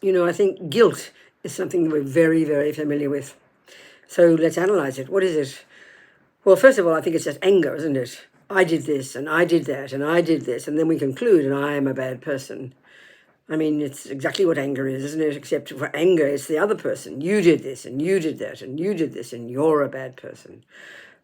I think guilt is something that we're very, very familiar with. So let's analyze it. What is it? Well, first of all, I think it's just anger, isn't it? I did this and I did that and I did this. And then we conclude, and I am a bad person. I mean, it's exactly what anger is, isn't it? Except for anger, it's the other person. You did this and you did that and you did this and you're a bad person.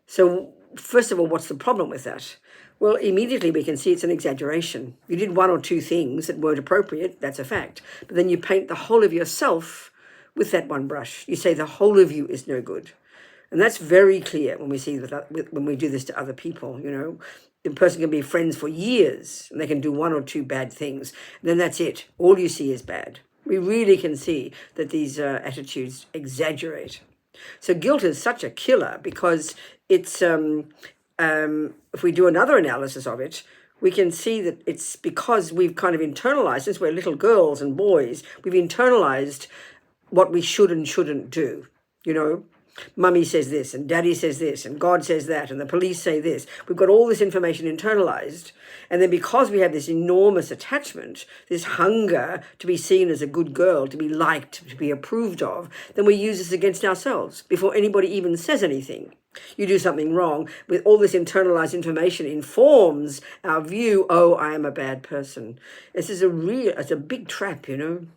So, first of all, what's the problem with that? Well, immediately we can see it's an exaggeration. You did one or two things that weren't appropriate, that's a fact. But then you paint the whole of yourself with that one brush. You say the whole of you is no good. And that's very clear when we see when we do this to other people. The person can be friends for years and they can do one or two bad things. And then that's it. All you see is bad. We really can see that these attitudes exaggerate. So guilt is such a killer because it's, if we do another analysis of it, we can see that it's because we've kind of internalized, since we're little girls and boys, we've internalized what we should and shouldn't do. Mummy says this and daddy says this and God says that and the police say this. We've got all this information internalized. And then because we have this enormous attachment, this hunger to be seen as a good girl, to be liked, to be approved of, then we use this against ourselves before anybody even says anything. You do something wrong, with all this internalized information informs our view, oh, I am a bad person. This is it's a big trap, And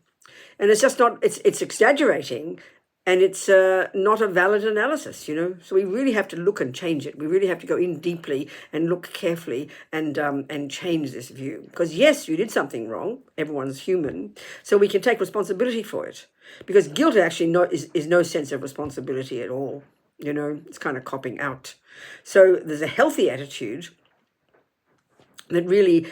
it's just not, it's exaggerating. And it's not a valid analysis, So we really have to look and change it. We really have to go in deeply and look carefully and change this view. Because yes, you did something wrong. Everyone's human. So we can take responsibility for it. Because guilt actually is no sense of responsibility at all. It's kind of copping out. So there's a healthy attitude that really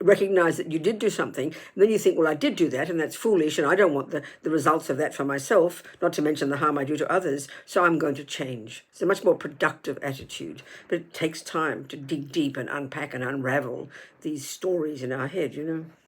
recognize that you did do something, and then you think, well, I did do that, and that's foolish, and I don't want the results of that for myself, not to mention the harm I do to others, so I'm going to change. It's a much more productive attitude, but it takes time to dig deep and unpack and unravel these stories in our head,